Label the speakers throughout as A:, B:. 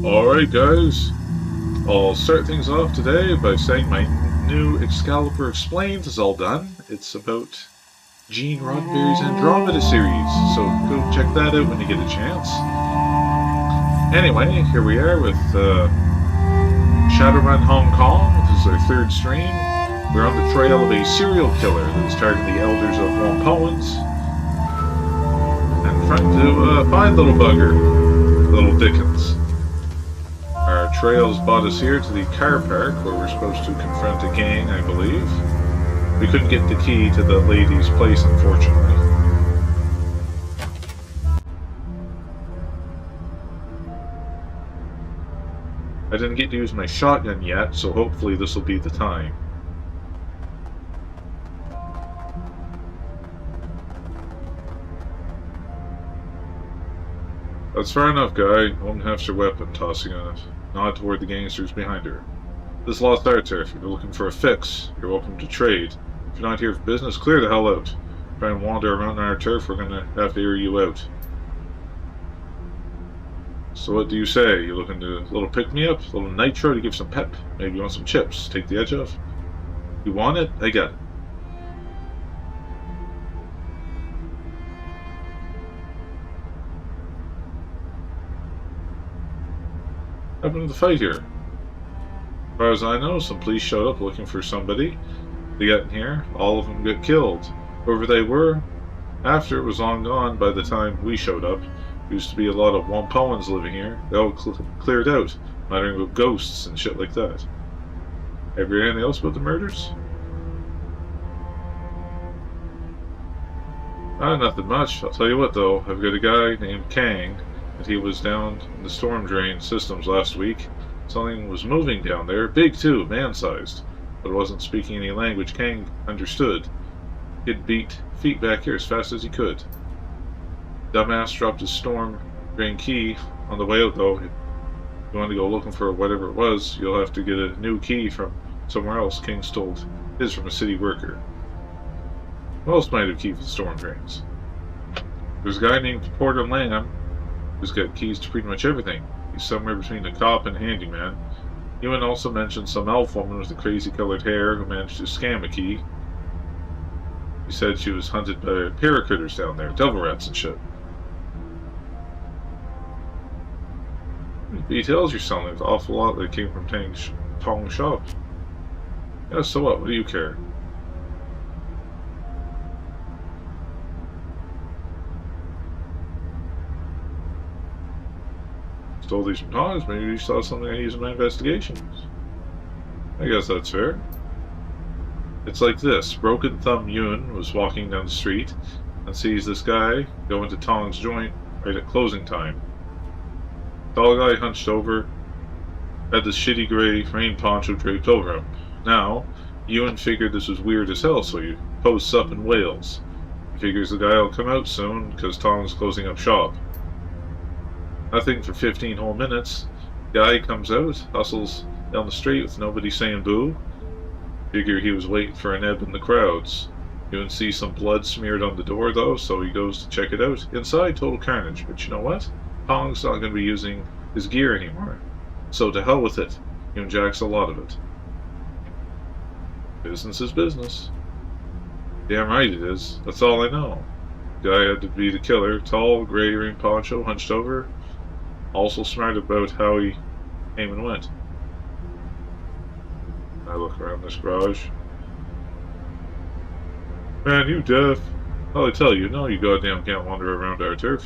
A: Alright guys, I'll start things off today by saying my new Excalibur Explained is all done. It's about Gene Roddenberry's Andromeda series, so go check that out when you get a chance. Anyway, here we are with Shadowrun Hong Kong. This is our third stream. We're on the trail of a serial killer that is targeting the elders of Whompoans and trying to find little bugger, little Dickens. Our trails brought us here to the car park where we're supposed to confront a gang, I believe. We couldn't get the key to the lady's place, unfortunately. I didn't get to use my shotgun yet, so hopefully this will be the time. That's far enough, guy. One hefts her weapon, tossing a nod toward the gangsters behind her. This lost our turf. If you're looking for a fix, you're welcome to trade. If you're not here for business, clear the hell out. Try and wander around our turf, we're gonna have to air you out. So what do you say? You looking to a little pick-me-up? A little nitro to give some pep? Maybe you want some chips? Take the edge off? You want it? I got it. What happened to the fight here? As far as I know, some police showed up looking for somebody. They got in here, all of them got killed. Whoever they were, after it was long gone by the time we showed up. Used to be a lot of Whompoans living here. They all cleared out, muttering about ghosts and shit like that. Have you heard anything else about the murders? Nothing much. I'll tell you what though, I've got a guy named Kang, and he was down in the storm drain systems last week. Something was moving down there, big too, man-sized, but it wasn't speaking any language Kang understood. He'd beat feet back here as fast as he could. Dumbass dropped his storm drain key on the way out though. If you want to go looking for whatever it was, you'll have to get a new key from somewhere else. King stole his from a city worker. Who else might have keys for the storm drains? There's a guy named Porter Lamb who's got keys to pretty much everything. He's somewhere between a cop and a handyman. Ewan also mentioned some elf woman with the crazy colored hair who managed to scam a key. He said she was hunted by paracritters down there, devil rats and shit. Details you're selling, an awful lot that came from Tong's shop. Yeah, so what? What do you care? Stole these from Tong's, maybe you saw something I use in my investigations. I guess that's fair. It's like this. Broken Thumb Yun was walking down the street and sees this guy go into Tong's joint right at closing time. Tall guy hunched over, had this shitty gray rain poncho draped over him. Now, Ewan figured this was weird as hell, so he posts up and wails. He figures the guy will come out soon, because Tong's closing up shop. Nothing for 15 whole minutes. Guy comes out, hustles down the street with nobody saying boo. Figure he was waiting for an ebb in the crowds. Ewan sees some blood smeared on the door though, so he goes to check it out. Inside, total carnage, but you know what? Tong's not going to be using his gear anymore. So to hell with it. Ewan jacks a lot of it. Business is business. Damn right it is. That's all I know. Guy had to be the killer. Tall, grey rain poncho, hunched over. Also smart about how he came and went. I look around this garage. Man, you deaf. I'll tell you, no, you goddamn can't wander around our turf.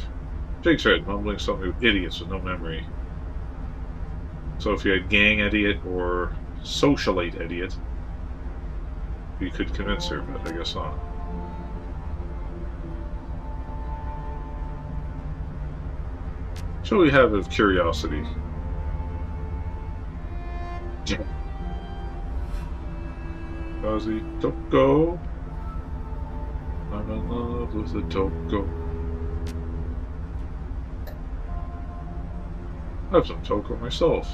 A: Jake's right, mumbling something with idiots with no memory. So if you had gang idiot or socialite idiot, you could convince her, but I guess not. Shall we have of curiosity? Kazi Toko. I'm in love with the Toko. I have some Toko myself.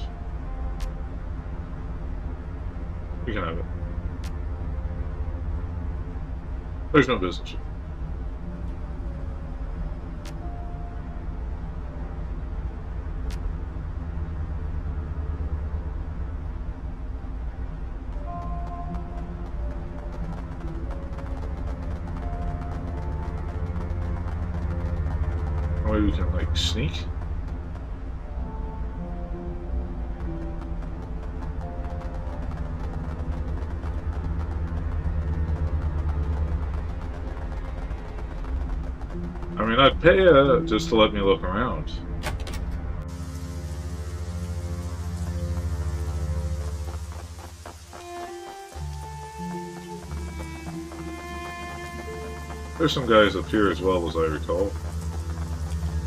A: You can have it. There's no business. way we can, like, sneak? I mean, I'd pay just to let me look around. There's some guys up here as well, as I recall.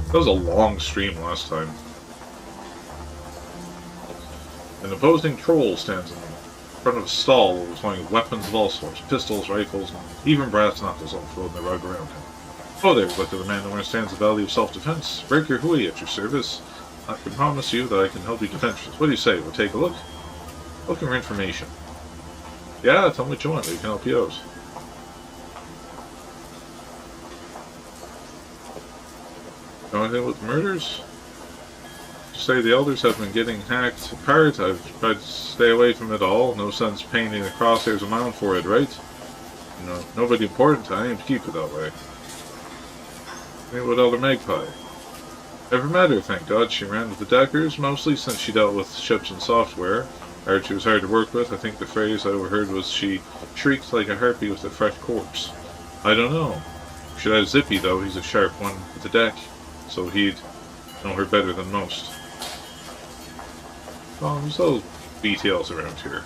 A: That was a long stream last time. An opposing troll stands in front of a stall overflowing weapons of all sorts, pistols, rifles, and even brass knuckles all floating the rug around him. Oh there, look at the man who understands the value of self-defense. Breaker Hui at your service. I can promise you that I can help you defend yourself. What do you say? We'll take a look? Looking for information. Yeah, tell me what you want. We can help you out. Know anything with murders? You say the elders have been getting hacked apart. I've tried to stay away from it all. No sense painting the crosshairs of my own forehead, right? No, nobody important. I aim to keep it that way. Maybe what Elder Magpie? Never met her, thank God. She ran with the Deckers, mostly since she dealt with ships and software. I heard she was hard to work with. I think the phrase I overheard was she shrieked like a harpy with a fresh corpse. I don't know. We should have Zippy, though. He's a sharp one at the deck, so he'd know her better than most. Oh, there's little details around here.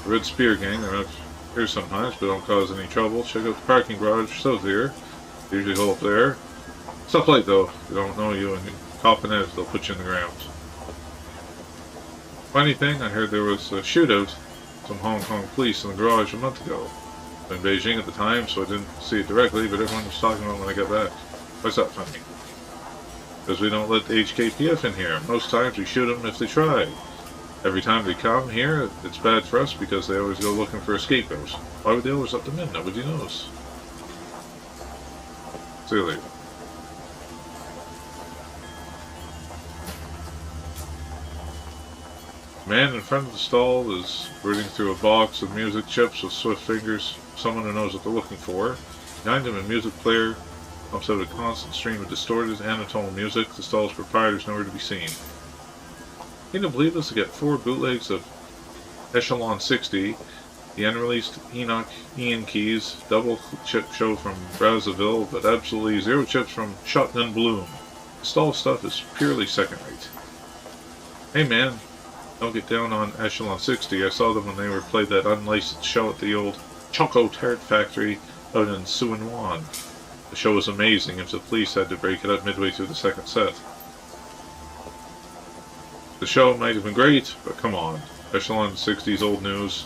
A: The Red Spear gang, they're out here sometimes, but don't cause any trouble. Check out the parking garage south here. Usually hold up there. Stuff like though, if they don't know you and you cop an edge, they'll put you in the ground. Funny thing, I heard there was a shootout, some Hong Kong police in the garage a month ago. I was in Beijing at the time, so I didn't see it directly, but everyone was talking about it when I got back. Why's that funny? Because we don't let the HKPF in here. Most times we shoot them if they try. Every time they come here, it's bad for us because they always go looking for a scapegoat. Why would they always let them in? Nobody knows. See you later. The man in front of the stall is rooting through a box of music chips with swift fingers. Someone who knows what they're looking for. Behind him, a music player pumps out a constant stream of distorted anatonal music. The stall's proprietor's nowhere to be seen. Can you believe this? To get 4 bootlegs of Echelon 60, the unreleased Enoch Ian Keys, double chip show from Brazzaville, but absolutely 0 chips from Shotgun Bloom. The stall stuff is purely second rate. Hey man, don't get down on Echelon 60. I saw them when they were played that unlicensed show at the old Choco Tart Factory out in Suwon. The show was amazing if the police had to break it up midway through the second set. The show might have been great, but come on. Echelon 60's old news.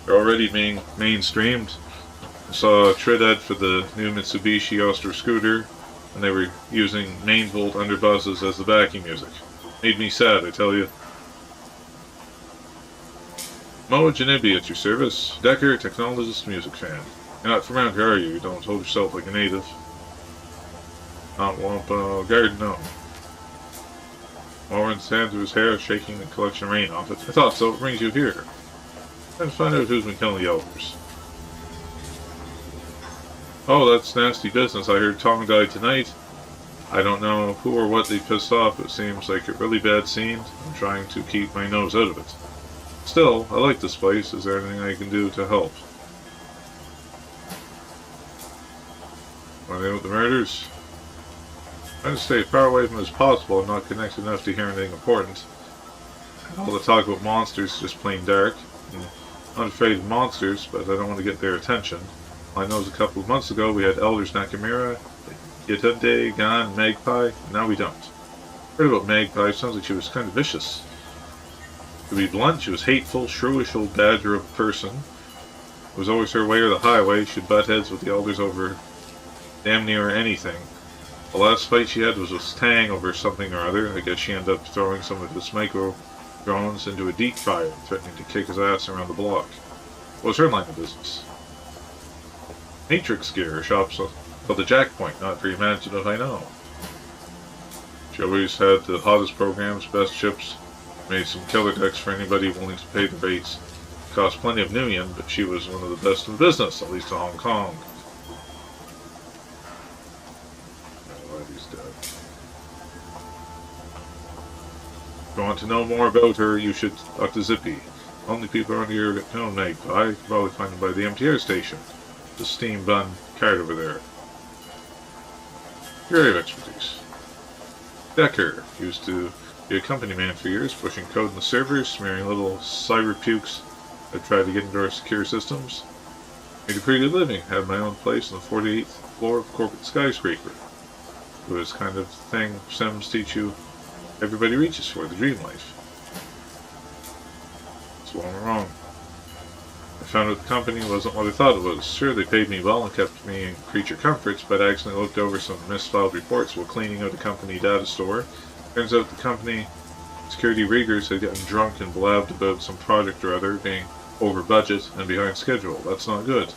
A: They're already being mainstreamed. I saw a Trid ad for the new Mitsubishi Astra scooter, and they were using main volt underbuses as the backing music. Made me sad, I tell you. Mo Janibi at your service. Decker, technologist, music fan. You're not from around here, are you? You don't hold yourself like a native. Not Whompoans Garden, no. Warren's hand to his hair, shaking the collection of rain off it. I thought so. What brings you here? Trying to find out who's been killing the elders. Oh, that's nasty business. I heard Tong died tonight. I don't know who or what they pissed off. It seems like a really bad scene. I'm trying to keep my nose out of it. Still, I like this place. Is there anything I can do to help? Are they with the murders? Trying to stay as far away from it as possible. I'm not connected enough to hear anything important. All the talk about monsters is just plain dark. I'm not afraid of monsters, but I don't want to get their attention. All I know is a couple of months ago we had Elders Nakamura, Yatunde, Gan, Magpie, and now we don't. Heard about Magpie. Sounds like she was kind of vicious. To be blunt, she was hateful, shrewish old badger of a person. It was always her way or the highway. She'd butt heads with the elders over damn near anything. The last fight she had was with Tang over something or other. I guess she ended up throwing some of his micro drones into a deep fryer, threatening to kick his ass around the block. What was her line of business? Matrix gear. Her shop's called the Jack Point. Not very imaginative, I know. She always had the hottest programs, best chips, made some killer decks for anybody willing to pay the rates. Cost plenty of new yen, but she was one of the best in the business, at least in Hong Kong. She's dead. If you want to know more about her, you should talk to Zippy. Only people around here get to know Magpie. You can probably find him by the MTR station. The steam bun cart over there. Your area of expertise. Decker used to be a company man for years, pushing code in the servers, smearing little cyber pukes that tried to get into our secure systems. Made a pretty good living. Had my own place on the 48th floor of corporate skyscraper. It was kind of thing Sims teach you everybody reaches for, the dream life. So I went wrong. I found out the company wasn't what I thought it was. Sure, they paid me well and kept me in creature comforts, but I accidentally looked over some misfiled reports while cleaning out a company data store. Turns out the company security riggers had gotten drunk and blabbed about some project or other being over budget and behind schedule. That's not good.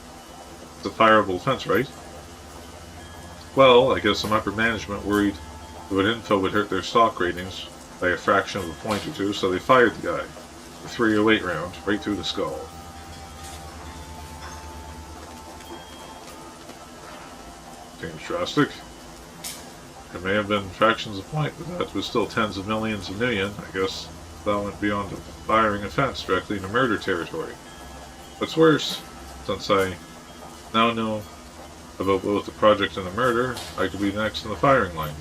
A: It's a fireable offense, right? Well, I guess some upper management worried that info would hurt their stock ratings by a fraction of a point or two, so they fired the guy. The 308 round, right through the skull. Seems drastic. It may have been fractions of a point, but that was still tens of millions of million. I guess that went beyond a firing offense, directly into murder territory. What's worse, since I now know about both the project and the murder, I could be next in the firing line.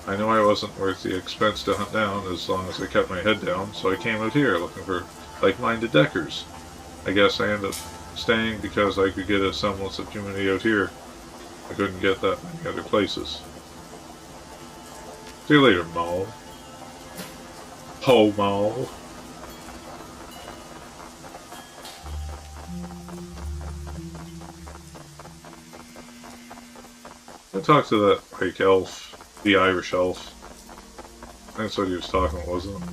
A: I know I wasn't worth the expense to hunt down as long as I kept my head down, so I came out here looking for like-minded deckers. I guess I ended up staying because I could get a semblance of humanity out here. I couldn't get that many other places. See you later, Mo. Ho, Mo. I talked to that, like, elf, the Irish elf. That's what he was talking about, wasn't it?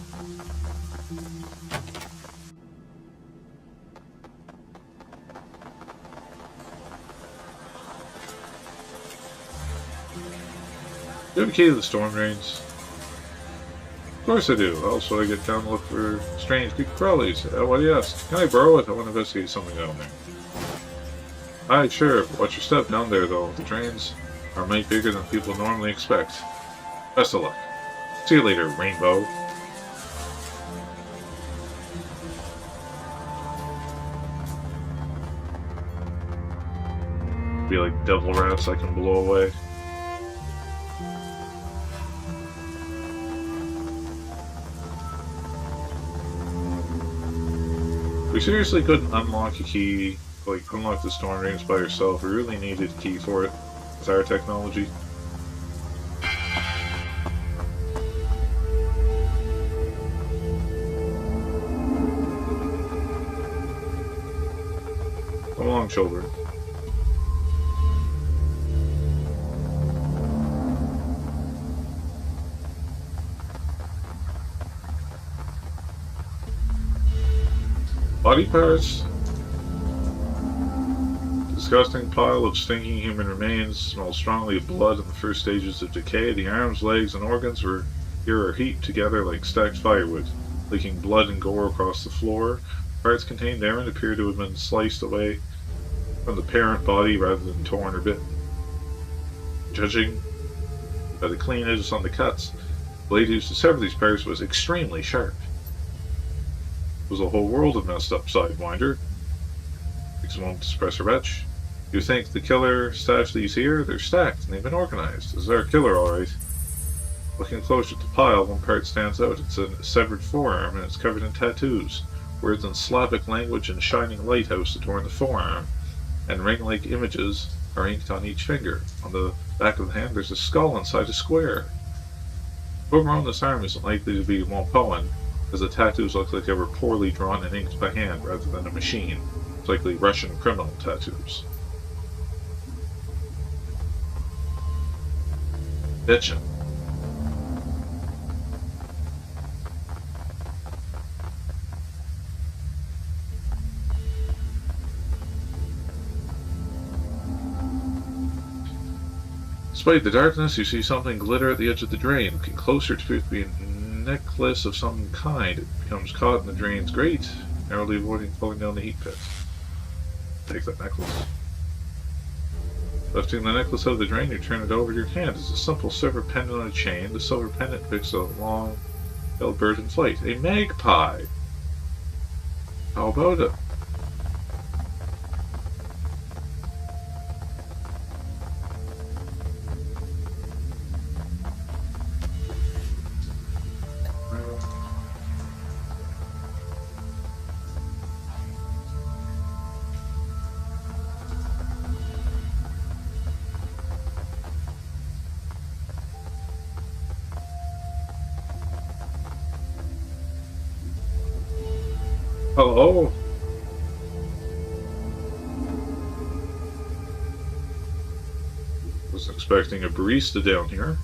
A: Do you have a key to the storm drains? Of course I do. Else would I get down to look for strange creek crawlies? Why do you ask? Can I borrow it? I want to investigate something down there. Aye, sure. Watch your step down there, though. The drains are mighty bigger than people normally expect. Best of luck. See you later, Rainbow. Be like devil rats I can blow away. We seriously couldn't unlock a key, like unlock the storm drains by yourself. We really needed a key for it with our technology. Come along, children. Body parts. Disgusting pile of stinking human remains. Smells strongly of blood in the first stages of decay. The arms, legs, and organs are heaped together like stacked firewood, leaking blood and gore across the floor. Parts contained therein appear to have been sliced away from the parent body rather than torn or bitten. Judging by the clean edges on the cuts, the blade used to sever these parts was extremely sharp. It was a whole world of messed up sidewinder. Takes a moment to suppress a retch. You think the killer stashed these here? They're stacked and they've been organized. This is our killer, alright. Looking closer at the pile, one part stands out. It's a severed forearm and it's covered in tattoos. Words in Slavic language and shining lighthouse adorn the forearm, and ring-like images are inked on each finger. On the back of the hand, there's a skull inside a square. Whoever on this arm isn't likely to be Whompoan, as the tattoos look like they were poorly drawn and inked by hand rather than a machine. It's likely Russian criminal tattoos. Bitchin'. Despite the darkness, you see something glitter at the edge of the drain. Looking closer, it appears to be a necklace of some kind. It becomes caught in the drain's grate, narrowly avoiding falling down the heat pit. Take that necklace. Lifting the necklace out of the drain, you turn it over your hand. It's a simple silver pendant on a chain. The silver pendant picks a long-tailed bird in flight. A magpie! How about it? Hello? Wasn't expecting a barista down here.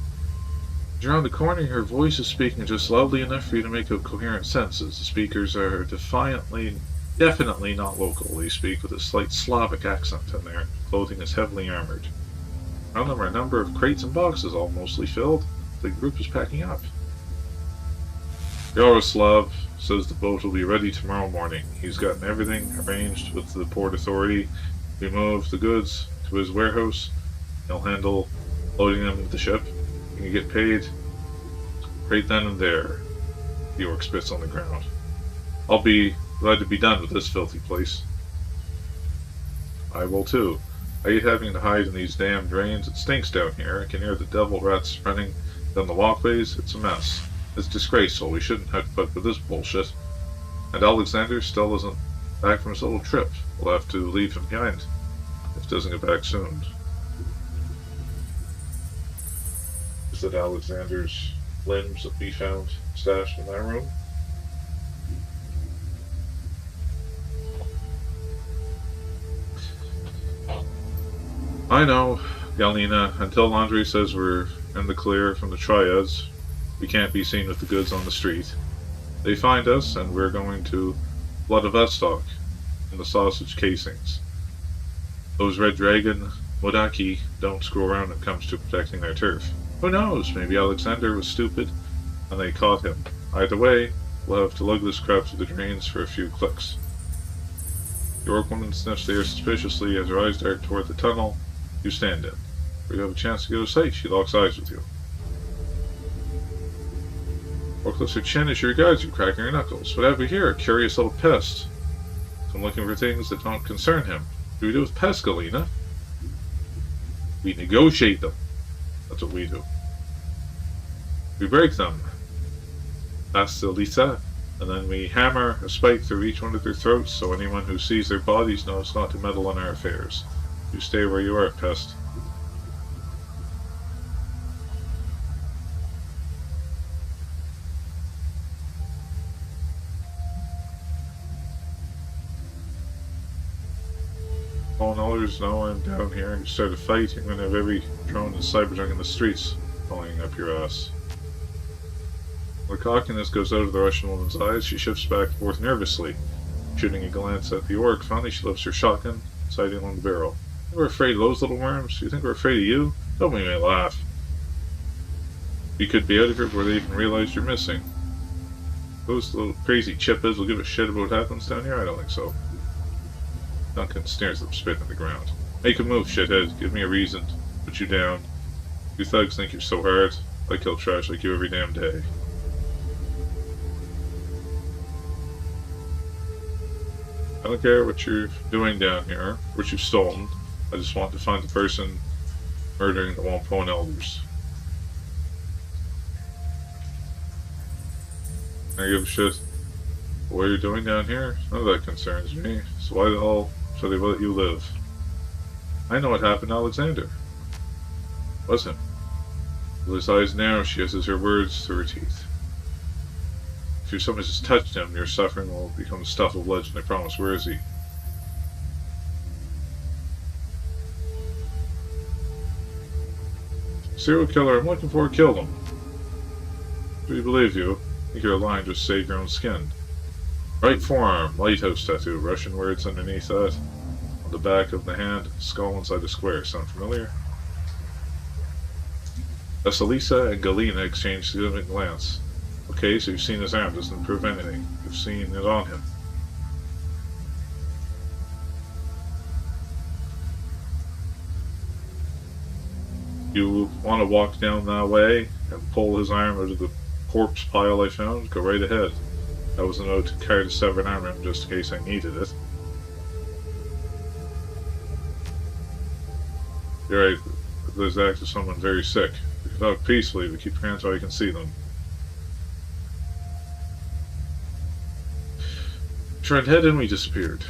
A: As you're around the corner, her voice is speaking just loudly enough for you to make out coherent sentences. The speakers are definitely not local. They speak with a slight Slavic accent, and their clothing is heavily armored. Around them are a number of crates and boxes, all mostly filled. The group is packing up. Yaroslav says the boat will be ready tomorrow morning. He's gotten everything arranged with the port authority. We move the goods to his warehouse. He'll handle loading them into the ship. You can get paid right then and there. The orc spits on the ground. I'll be glad to be done with this filthy place. I will too. I hate having to hide in these damn drains. It stinks down here. I can hear the devil rats running down the walkways. It's a mess. It's disgraceful. We shouldn't have to put up with this bullshit. And Alexander still isn't back from his little trip. We'll have to leave him behind if he doesn't get back soon. Is it Alexander's limbs that we found stashed in that room? I know, Galina. Until Andre says we're in the clear from the triads, we can't be seen with the goods on the street. They find us, and we're going to Vladivostok in the sausage casings. Those Red Dragon Modaki don't screw around when it comes to protecting their turf. Who knows? Maybe Alexander was stupid, and they caught him. Either way, we'll have to lug this crap through the drains for a few clicks. The orc woman sniffs the air suspiciously as her eyes dart toward the tunnel you stand in. Where you have a chance to get a sight, she locks eyes with you. Orc lifts her chin as she regards you, cracking her knuckles. What have we here? A curious little pest. I'm looking for things that don't concern him. What do we do with pests, Galina? We negotiate them. That's what we do. We break them. That's the Lisa. And then we hammer a spike through each one of their throats so anyone who sees their bodies knows not to meddle in our affairs. You stay where you are, pest. All others know I'm down here. You start a fight, you're going to have every drone and cyberjunk in the streets following up your ass. The cockiness goes out of the Russian woman's eyes. She shifts back and forth nervously, shooting a glance at the orc. Finally, she lifts her shotgun, sighting along the barrel. We're afraid of those little worms? You think we're afraid of you? Don't make me laugh. You could be out of here before they even realize you're missing. Those little crazy chippas will give a shit about what happens down here? I don't think so. Duncan stares at them, spitting at the ground. Make a move, shithead. Give me a reason to put you down. You thugs think you're so hard. I kill trash like you every damn day. I don't care what you're doing down here, what you've stolen. I just want to find the person murdering the Whompoan elders. I give a shit what you're doing down here. None of that concerns me. So why the hell should they let you live? I know what happened to Alexander. It was him. With his eyes narrow, she hisses her words through her teeth. If your son has just touched him, your suffering will become stuff of legend, I promise. Where is he? Serial killer I'm looking for, killed him. Do you believe you? I think you're lying to save your own skin. Right forearm, lighthouse tattoo, Russian words underneath that. On the back of the hand, skull inside a square. Sound familiar? Vasilisa and Galina exchange a significant glance. Okay, so you've seen his arm, doesn't prove anything. You've seen it on him. You want to walk down that way and pull his arm out of the corpse pile I found? Go right ahead. That was a note to carry the severed arm in just in case I needed it. You're right. There's actually someone very sick. We can talk peacefully, but keep your hands where I can see them. Trent head and we disappeared.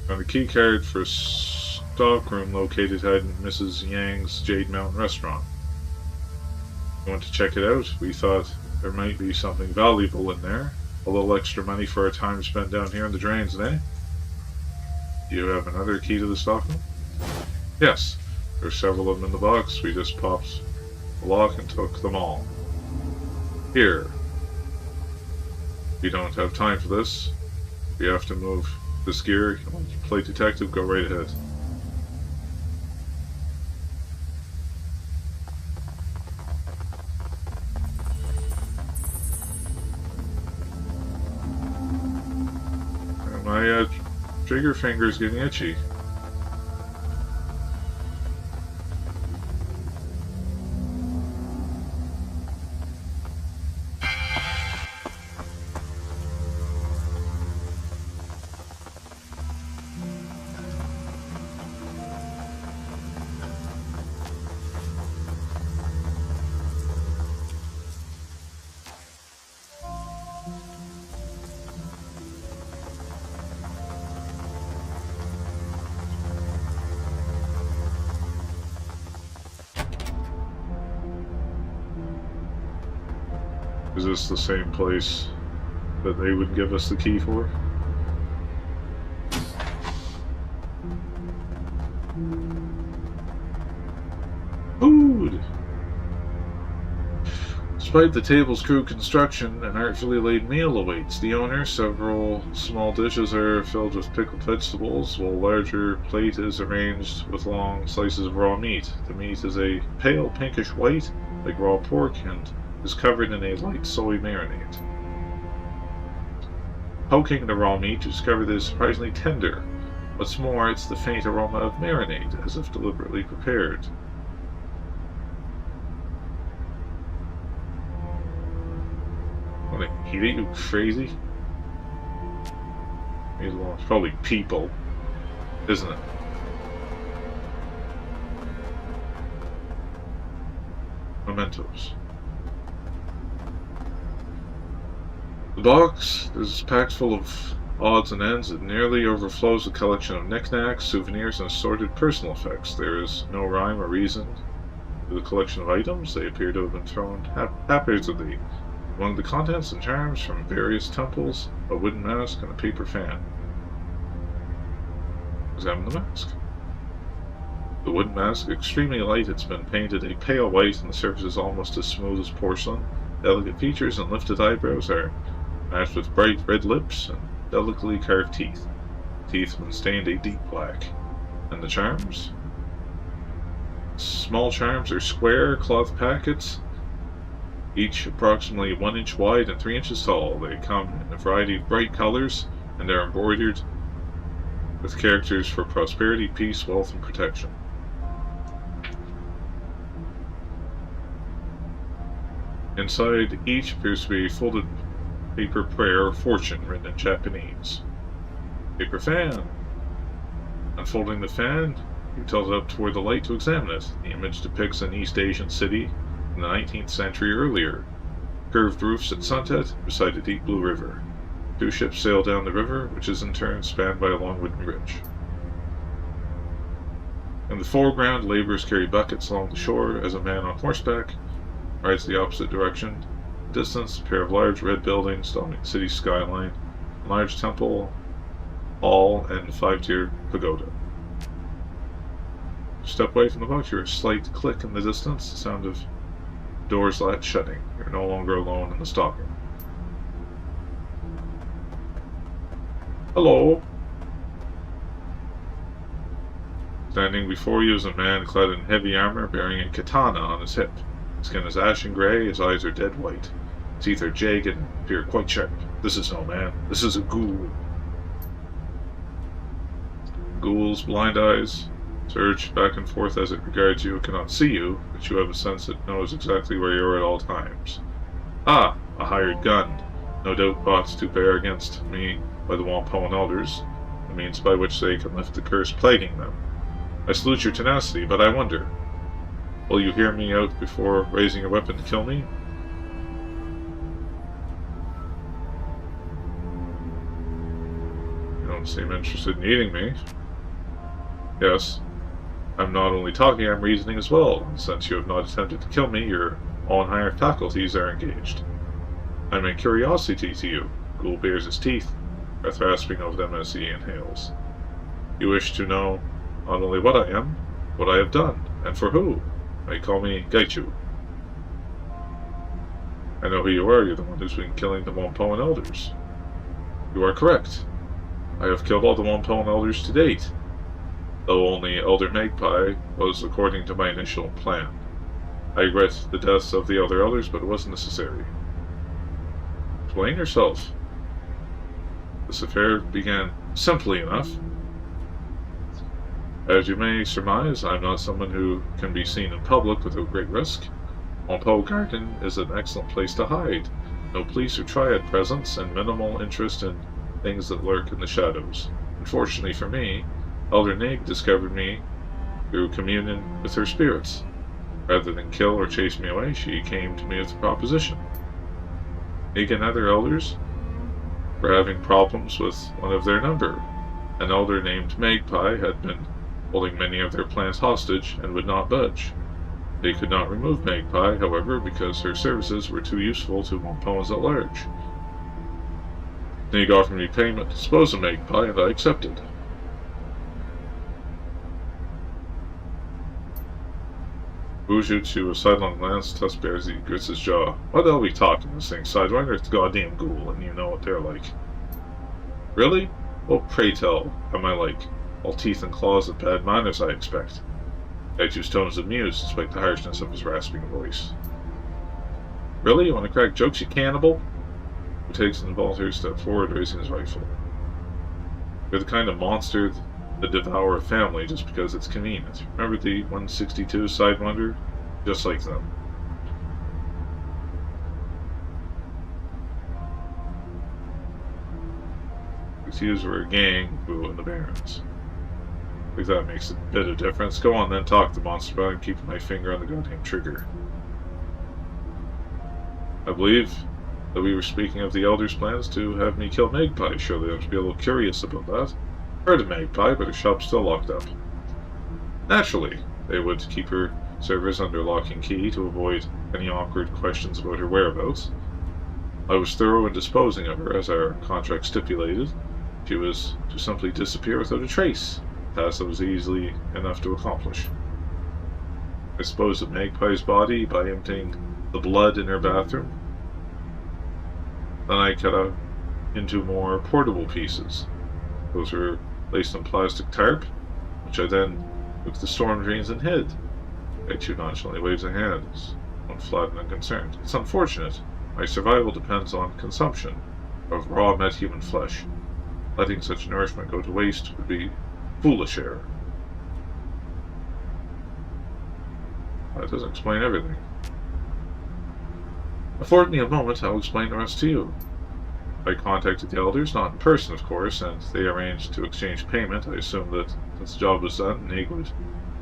A: Found a key card for a stockroom located in Mrs. Yang's Jade Mountain restaurant. We went to check it out. We thought there might be something valuable in there. A little extra money for our time spent down here in the drains, eh? Do you have another key to the stockroom? Yes. There's several of them in the box. We just popped the lock and took them all. Here. We don't have time for this. We have to move this gear. You want to play detective? Go right ahead. And my trigger finger's getting itchy. Is this the same place that they would give us the key for? Food! Despite the table's crude construction, an artfully laid meal awaits the owner. Several small dishes are filled with pickled vegetables, while a larger plate is arranged with long slices of raw meat. The meat is a pale pinkish white, like raw pork, and is covered in a light soy marinade. Poking the raw meat, you discover that it is surprisingly tender. What's more, it's the faint aroma of marinade, as if deliberately prepared. Want to eat it, you crazy? It's probably people, isn't it? Mementos. The box is packed full of odds and ends. It nearly overflows with a collection of knickknacks, souvenirs, and assorted personal effects. There is no rhyme or reason to the collection of items. They appear to have been thrown haphazardly. Among the contents and charms from various temples, a wooden mask and a paper fan. Examine the mask. The wooden mask, extremely light, it's been painted a pale white and the surface is almost as smooth as porcelain. Delicate features and lifted eyebrows are matched with bright red lips and delicately carved teeth. Teeth have been stained a deep black. And the charms? Small charms are square cloth packets, each approximately 1 inch wide and 3 inches tall. They come in a variety of bright colors and are embroidered with characters for prosperity, peace, wealth, and protection. Inside each appears to be a folded paper prayer of fortune written in Japanese. Paper fan. Unfolding the fan, you tilt it up toward the light to examine it. The image depicts an East Asian city in the 19th century earlier. Curved roofs at sunset beside a deep blue river. 2 ships sail down the river, which is in turn spanned by a long wooden bridge. In the foreground, laborers carry buckets along the shore as a man on horseback rides the opposite direction. In the distance, a pair of large red buildings dominate the city's skyline, a large temple, hall, and a 5-tiered pagoda. Step away from the box, you hear a slight click in the distance, the sound of doors latch shutting. You're no longer alone in the stockroom. Hello. Standing before you is a man clad in heavy armor bearing a katana on his hip. His skin is ashen gray, his eyes are dead white. His teeth are jagged and appear quite sharp. This is no man. This is a ghoul. Ghoul's blind eyes Surge back and forth as it regards you. It cannot see you, but you have a sense it knows exactly where you are at all times. Ah, a hired gun. No doubt brought to bear against me by the Whompoan elders, the means by which they can lift the curse plaguing them. I salute your tenacity, but I wonder, will you hear me out before raising your weapon to kill me? You don't seem interested in eating me. Yes, I'm not only talking, I'm reasoning as well, and since you have not attempted to kill me, your own higher faculties are engaged. I am a curiosity to you. Ghoul bares his teeth, breath rasping of them as he inhales. You wish to know not only what I am, what I have done, and for who. They call me Gaichu. I know who you are. You're the one who's been killing the Whompoan elders. You are correct. I have killed all the Whompoan elders to date, though only Elder Magpie was according to my initial plan. I regret the deaths of the other elders, but it wasn't necessary. Explain yourself. This affair began simply enough. As you may surmise, I am not someone who can be seen in public without great risk. Whompoan Garden is an excellent place to hide. No police or triad presence, and minimal interest in things that lurk in the shadows. Unfortunately for me, Elder Nig discovered me through communion with her spirits. Rather than kill or chase me away, she came to me with a proposition. Nig and other elders were having problems with one of their number. An elder named Magpie had been holding many of their plans hostage and would not budge. They could not remove Magpie, however, because her services were too useful to Whompoans at large. Nig offered me payment to dispose of Magpie, and I accepted. Buju to a sidelong glance, thus bears he grits his jaw. Why the hell are we talking this thing, Sidewinder? It's goddamn ghoul, and you know what they're like. Really? Well, pray tell, am I like all teeth and claws and bad manners, I expect? Gaichu's tone is amused, despite the harshness of his rasping voice. Really? You want to crack jokes, you cannibal? He takes an involuntary step forward, raising his rifle. You're the kind of monster that devour a family just because it's convenient. Remember the 162 Sidewinder? Just like them. These were a gang who in the Barrens. I think that makes a bit of difference. Go on then, talk to the monster about it and keep my finger on the goddamn trigger. I believe that we were speaking of the Elder's plans to have me kill Magpie. Surely I must be a little curious about that. Heard of Magpie, but her shop's still locked up. Naturally, they would keep her servers under lock and key to avoid any awkward questions about her whereabouts. I was thorough in disposing of her, as our contract stipulated. She was to simply disappear without a trace, a task that was easily enough to accomplish. I disposed of Magpie's body by emptying the blood in her bathroom. Then I cut out into more portable pieces. Those were placed on plastic tarp, which I then took the storm drains and hid. Gaichu nonchalantly waves a hand, one flat and unconcerned. It's unfortunate. My survival depends on consumption of raw metahuman flesh. Letting such nourishment go to waste would be foolish error. That doesn't explain everything. Afford me a moment, I'll explain the rest to you. I contacted the elders, not in person of course, and they arranged to exchange payment. I assumed that since the job was done, Nig would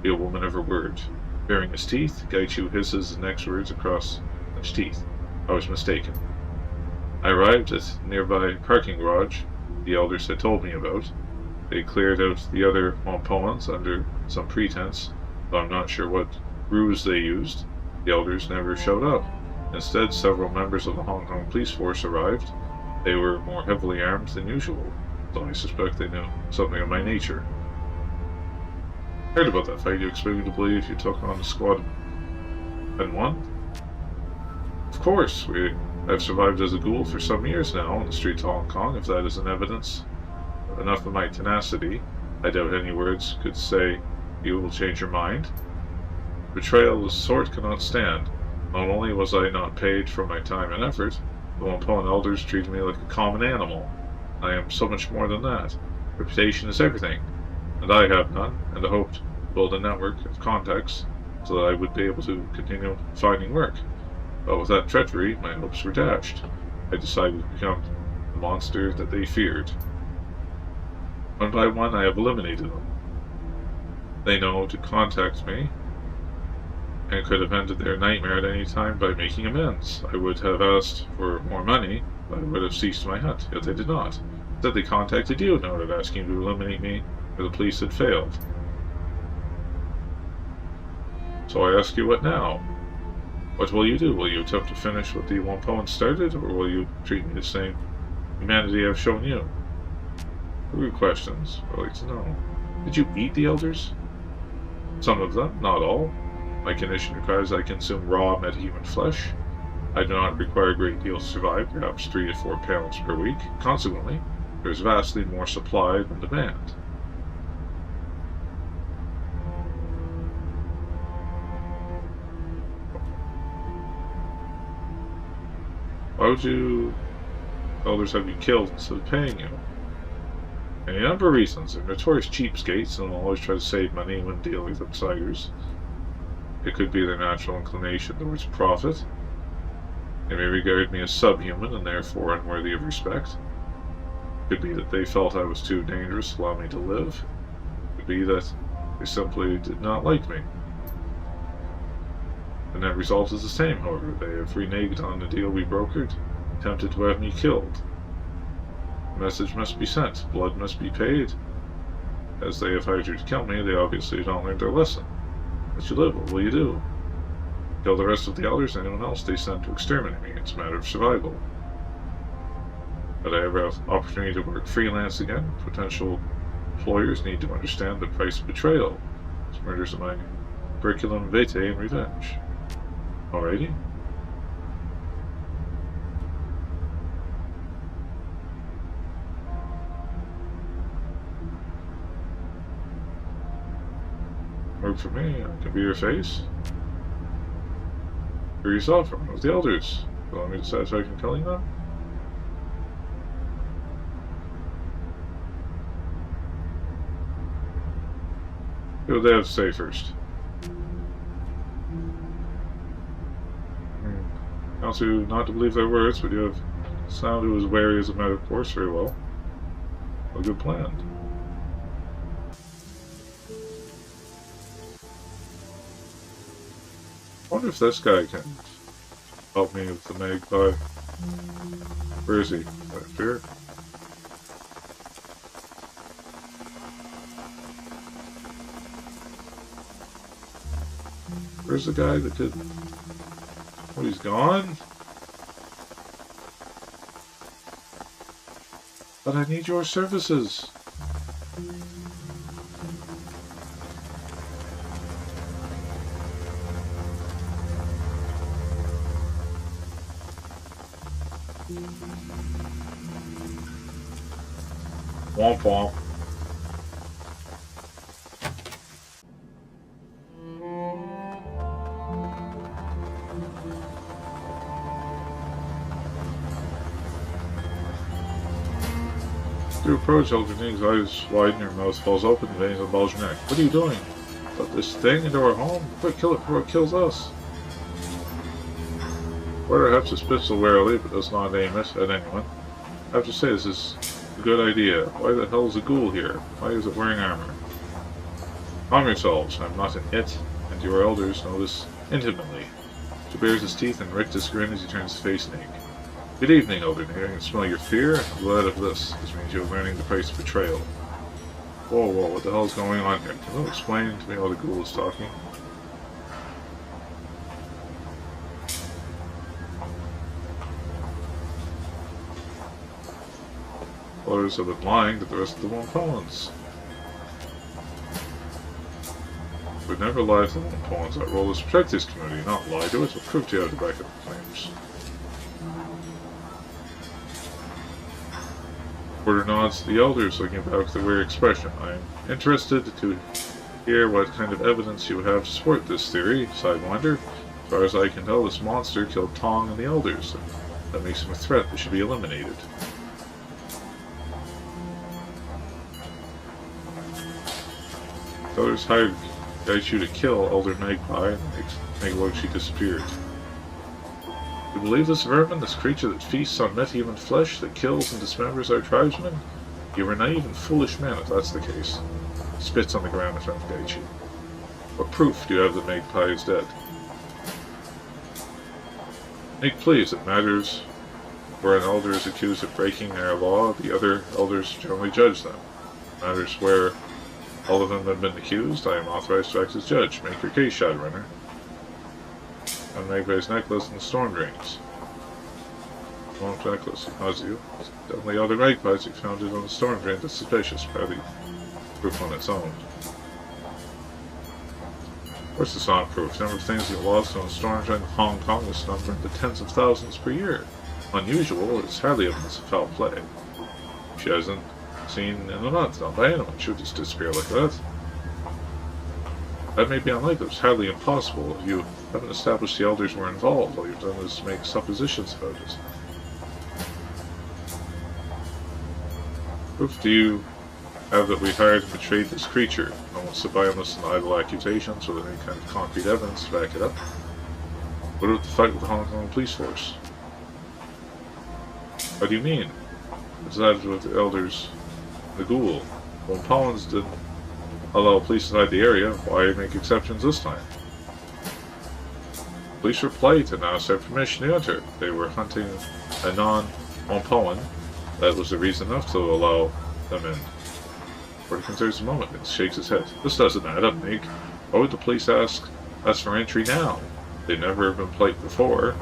A: be a woman of her word. Baring his teeth, Gaichu hisses the next words across his teeth. I was mistaken. I arrived at a nearby parking garage the elders had told me about. They cleared out the other Whompoans under some pretense, though I'm not sure what ruse they used. The elders never showed up. Instead, several members of the Hong Kong police force arrived. They were more heavily armed than usual, so I suspect they knew something of my nature. Heard about that fight. You expect me to believe you took on the squad and won? Of course, I've survived as a ghoul for some years now on the streets of Hong Kong. If that isn't evidence enough of my tenacity, I doubt any words could say you will change your mind. Betrayal of the sort cannot stand. Not only was I not paid for my time and effort, the Whompoan elders treated me like a common animal. I am so much more than that. Reputation is everything, and I have none, and I hoped build a network of contacts so that I would be able to continue finding work. But with that treachery, my hopes were dashed. I decided to become the monster that they feared. One by one, I have eliminated them. They know to contact me, and could have ended their nightmare at any time by making amends. I would have asked for more money, but I would have ceased my hunt, yet they did not. Instead, they contacted you in order to ask you to eliminate me, where the police had failed. So I ask you, what now? What will you do? Will you attempt to finish what the Whompoans started, or will you treat me the same humanity I've shown you? Rude questions. I'd like to know. Did you eat the elders? Some of them, not all. My condition requires I consume raw metahuman flesh. I do not require a great deal to survive, perhaps 3 to 4 pounds per week. Consequently, there is vastly more supply than demand. Why would you elders have you killed instead of paying you? Any number of reasons. They're notorious cheapskates and will always try to save money when dealing with outsiders. It could be their natural inclination towards profit. They may regard me as subhuman and therefore unworthy of respect. It could be that they felt I was too dangerous to allow me to live. It could be that they simply did not like me. The net result is the same, however. They have reneged on the deal we brokered, attempted to have me killed. The message must be sent, blood must be paid. As they have hired you to kill me, they obviously have not learned their lesson. Let you live, what will you do? Kill the rest of the elders and anyone else they send to exterminate me. It's a matter of survival. But I have an opportunity to work freelance again. Potential employers need to understand the price of betrayal. It's murders of my curriculum vitae and revenge. Alrighty? Work for me, I can be your face. For yourself, I'm with the elders. You want me to satisfaction killing them? What do they have to say first? Counsel you not to believe their words, but you have sound who is wary as a matter of course. Very well. A good plan. I wonder if this guy can help me with the magpie. Where is he? Right here? Where's the guy that did... Oh, he's gone? But I need your services. Womp womp. You approach Eldrin's eyes widen, your mouth falls open, veins bulge your neck. What are you doing? Let this thing into our home? Quick, kill it before it kills us. Warder hefts his pistol warily, but does not aim it at anyone. I have to say, this is a good idea. Why the hell is a ghoul here? Why is it wearing armor? Calm yourselves. I'm not an it, and your elders know this intimately. He bares his teeth and wrecks his grin as he turns his face naked. Good evening, Eldrin. I can smell your fear. I'm glad of this. This means you're learning the price of betrayal. Whoa, whoa, what the hell is going on here? Can you explain to me how the ghoul is talking? Others have been lying to the rest of the Whompoans. We'd never lie to the Whompoans. Our role is to protect this community, not lie to it, but prove to you how to back up the claims. Porter nods to the elders, looking back with a weird expression. I am interested to hear what kind of evidence you have to support this theory. Sidewinder, as far as I can tell, this monster killed Tong and the elders. That makes him a threat that should be eliminated. The elders hired guides you to kill Elder Magpie and make like she disappeared. You believe this vermin, this creature that feasts on metahuman flesh, that kills and dismembers our tribesmen? You are a naive and foolish man if that's the case. He spits on the ground in front of Gaichi. What proof do you have that Magpie is dead? Make pleas, it matters. Where an elder is accused of breaking our law, the other elders generally judge them. It matters where all of them have been accused, I am authorized to act as judge. Make your case, Shadowrunner. On Magpie's necklace and storm drains. Wrong necklace, because you. Definitely other magpies you found it on the storm drain that's suspicious, barely proof on its own. Of course it's not proof. The number of things get lost on a storm drain in Hong Kong is numbering to tens of thousands per year. Unusual, it's hardly evidence of foul play. She hasn't seen in a month, not by anyone. She would just disappear like that. That may be unlikely, it's hardly impossible. If you haven't established the elders were involved, all you've done is make suppositions about it. Proof do you have that we hired and betrayed this creature? No one stood by on this and idle accusations without any kind of concrete evidence to back it up. What about the fight with the Hong Kong police force? What do you mean? It's that with the elders, the ghoul. Whompoans didn't allow police to hide the area. Why make exceptions this time? Police were polite and asked their permission to enter. They were hunting a non-Whompoan. That was the reason enough to allow them in. Porter considers a moment and shakes his head. This doesn't add up, Nick. Why would the police ask us for entry now? They've never been polite before,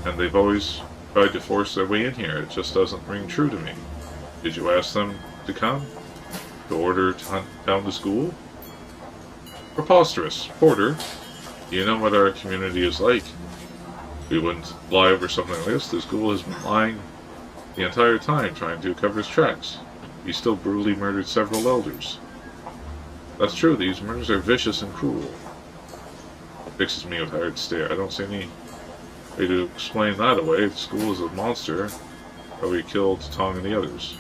A: and they've always tried to force their way in here. It just doesn't ring true to me. Did you ask them to come? To order to hunt down the school? Preposterous. Porter, you know what our community is like. We wouldn't lie over something like this. The school has been lying the entire time, trying to cover his tracks. He still brutally murdered several elders. That's true, these murders are vicious and cruel. Fixes me with a hard stare. I don't see any way to explain that away. The school is a monster. How we killed Tong and the others.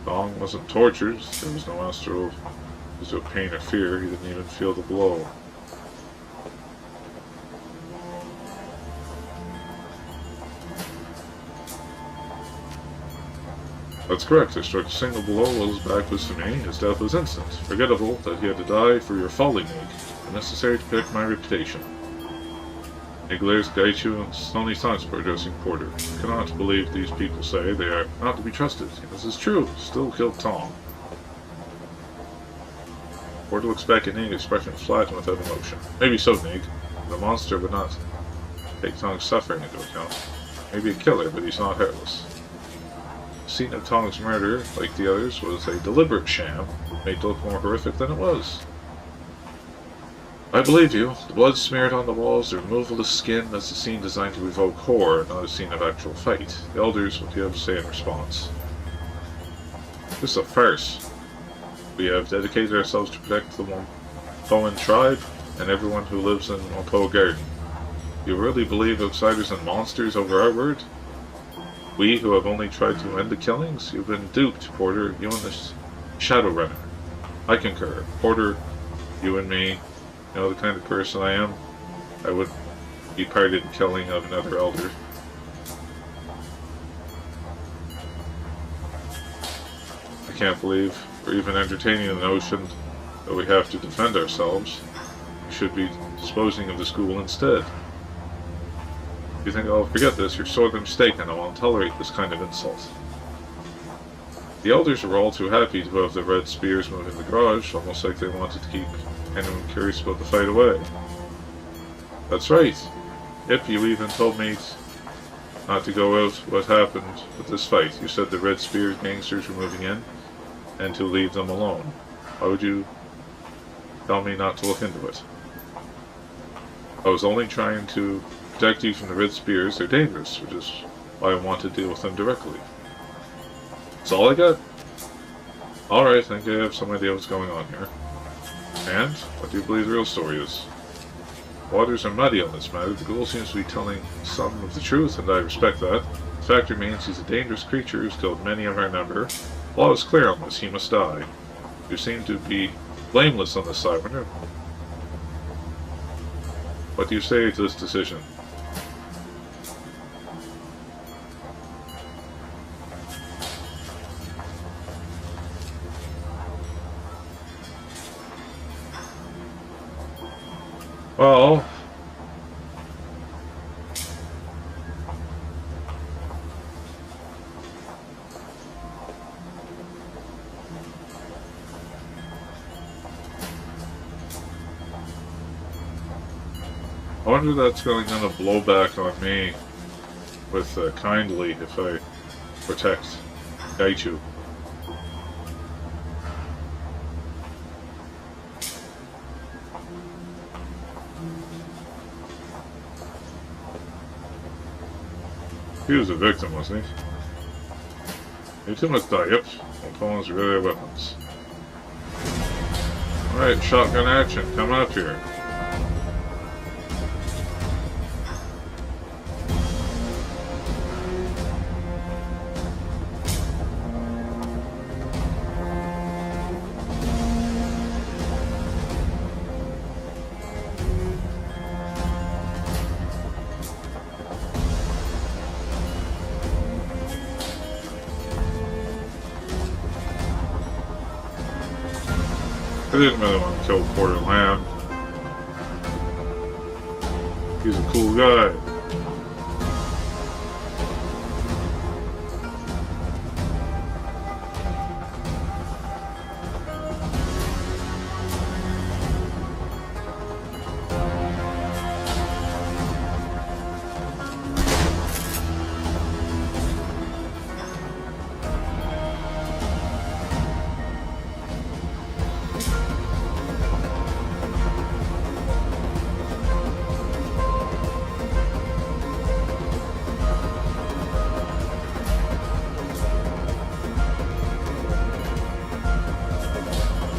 A: Tong wasn't tortured. There was no astral pain or fear. He didn't even feel the blow. That's correct. I struck a single blow while his back was to me. His death was instant. Forgettable that he had to die for your folly, Nick. Unnecessary to protect my reputation. He glares at Gaichu and stony silence before addressing Porter. I cannot believe these people say they are not to be trusted. This is true. Still killed Tom. Porter looks back at Nig, expression flat and without emotion. Maybe so, Nig. The monster would not take Tong's suffering into account. Maybe a killer, but he's not heartless. The scene of Tong's murder, like the others, was a deliberate sham, made to look more horrific than it was. I believe you. The blood smeared on the walls, the removal of the skin, that's a scene designed to evoke horror, not a scene of actual fight. The elders, what do you have to say in response? This is a farce. We have dedicated ourselves to protect the Whompoan tribe and everyone who lives in Whompoa Garden. You really believe outsiders and monsters over our word? We who have only tried to end the killings? You've been duped, Porter, you and the Shadowrunner. I concur. Porter, you and me, you know the kind of person I am. I would be parted in killing of another elder. I can't believe we're even entertaining the notion that we have to defend ourselves. We should be disposing of the school instead. If you think I'll forget this, you're sorely mistaken. I won't tolerate this kind of insult. The elders were all too happy to have the red spears move in the garage, almost like they wanted to keep anyone curious about the fight away. That's right. Yep, you even told me not to go out what happened with this fight. You said the red spears gangsters were moving in, and to leave them alone. Why would you tell me not to look into it? I was only trying to protect you from the red spears. They're dangerous, which is why I want to deal with them directly. That's all I got. Alright, I think I have some idea what's going on here. And, what do you believe the real story is? Waters are muddy on this matter. The ghoul seems to be telling some of the truth, and I respect that. The fact remains he's a dangerous creature who's killed many of our number. The law is clear on this. He must die. You seem to be blameless on this side. What do you say to this decision? Well, I wonder if that's going to blow back on me with kindly if I protect Gaichu. He was a victim, wasn't he? You two must die. Yep. Whompoans are their weapons. Alright, shotgun action. Come up here. I didn't really want to kill Quarter Lamb. He's a cool guy.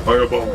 A: Fireball.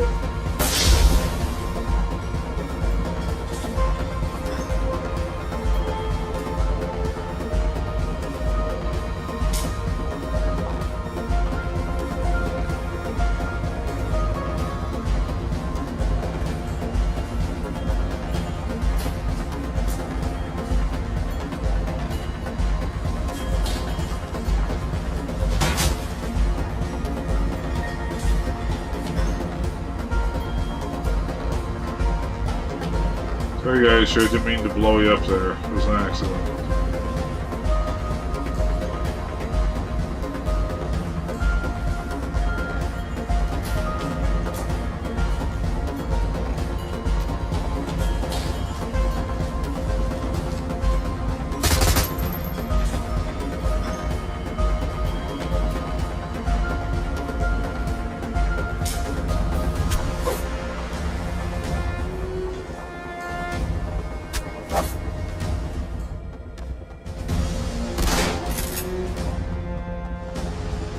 A: Sorry guys, sure didn't mean to blow you up there. It was an accident.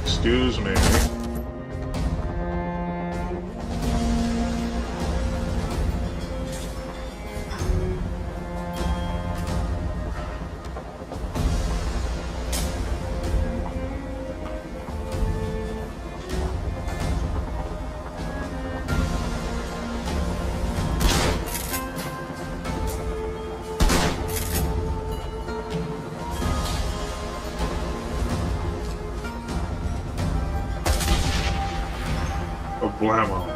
A: Excuse me. Blammo.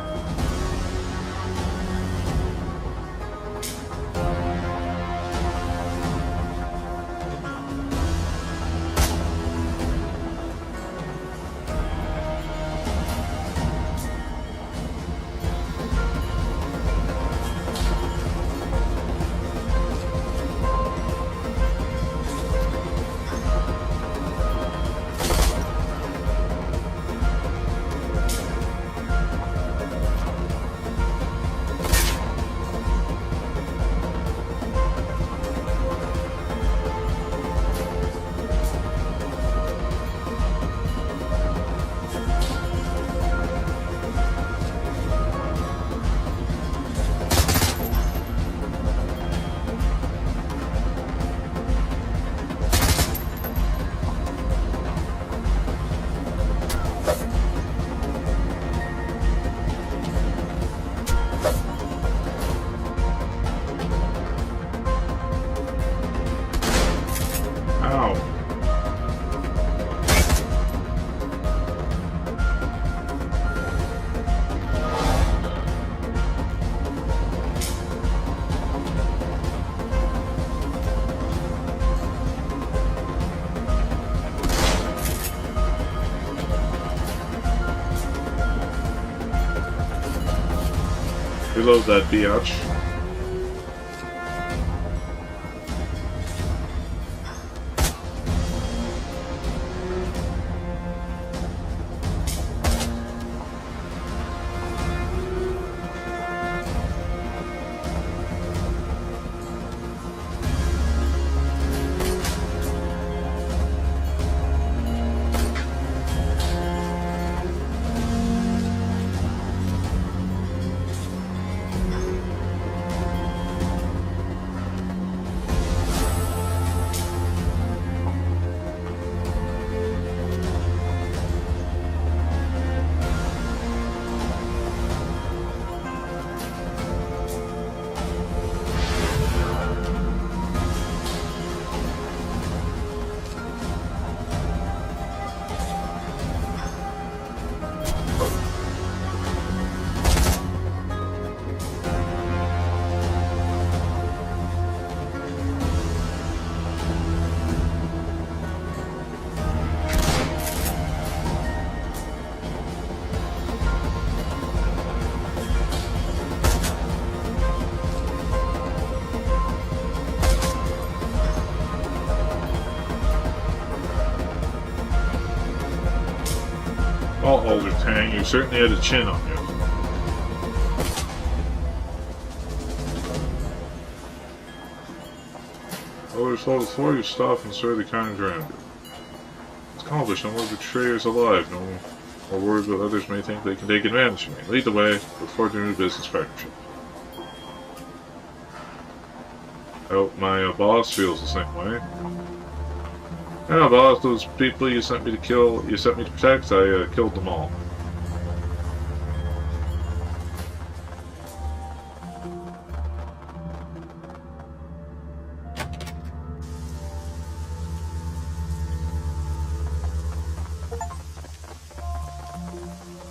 A: Reload that biatch. Oh, older Tang, you certainly had a chin on you. Others hold the floor, you stop and serve the carnage around you. It's accomplished, no more betrayers alive, no more words what others may think they can take advantage of me. Lead the way, look forward to a new business partnership. I hope my boss feels the same way. Yeah, boss, those people you sent me to kill, you sent me to protect, I killed them all.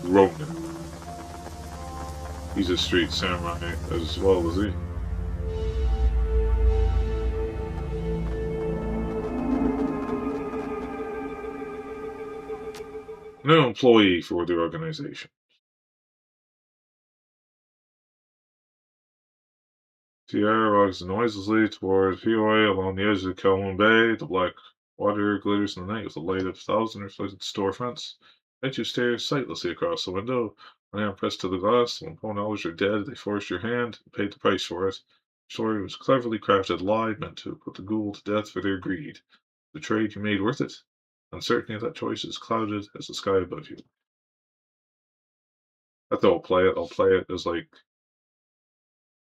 A: Ronan. He's a street samurai as well, is he? New employee for the organization. Sierra walks noiselessly towards POA along the edge of the Kowloon Bay. The black water glitters in the night with the light of 1,000 reflected storefronts. As you stare sightlessly across the window, when I am pressed to the glass, the Whompoan elders are dead. They forced your hand and paid the price for it. The story was a cleverly crafted lie meant to put the ghoul to death for their greed. The trade you made worth it. Uncertainty of that choice is clouded as the sky above you. That's how I'll play it. I'll play it as like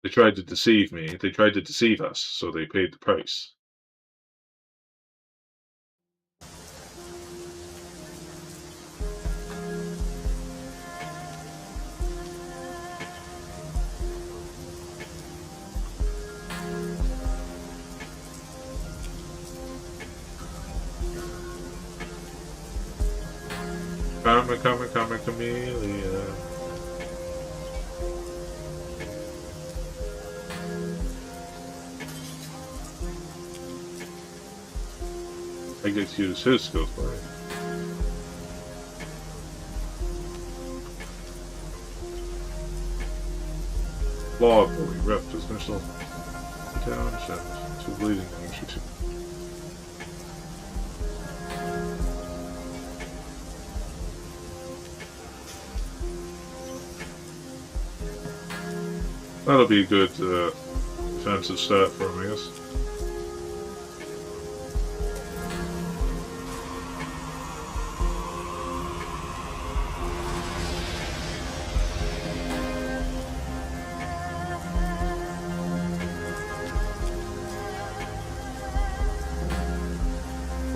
A: they tried to deceive me. They tried to deceive us, so they paid the price. Come, Camellia. I get to use his skills, right? Law bully, rep, dismissal, down, shut, 2 bleeding, extra 2. That'll be a good defensive stat for him, I guess.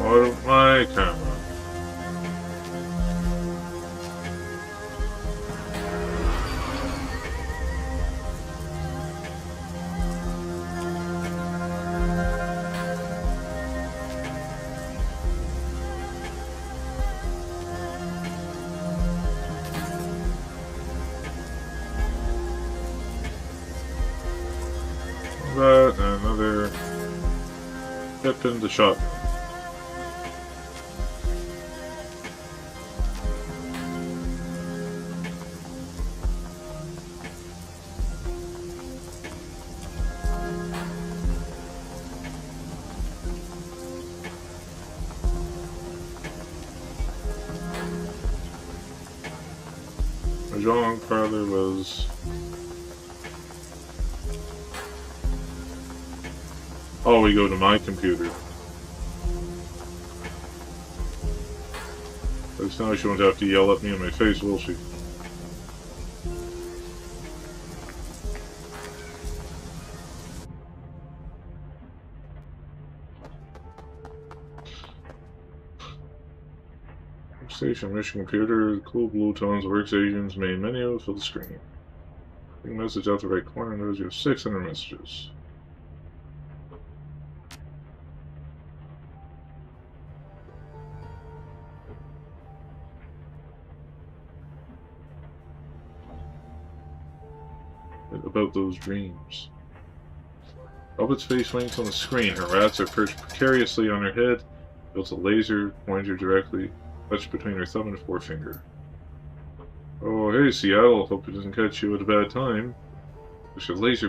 A: Out my camera. That and another hip in the shotgun. Mahjong parlor was... Oh, we go to my computer. Because now she won't have to yell at me in my face, will she? Station mission computer, cool blue tones, workstations, main menu, fill the screen. Big message out the right corner, knows you have 600 messages. About those dreams. Elbit's face winks on the screen. Her rats are perched precariously on her head. Built a laser, pointer directly, touched between her thumb and forefinger. Oh, hey, Seattle. Hope it doesn't catch you at a bad time. Push a laser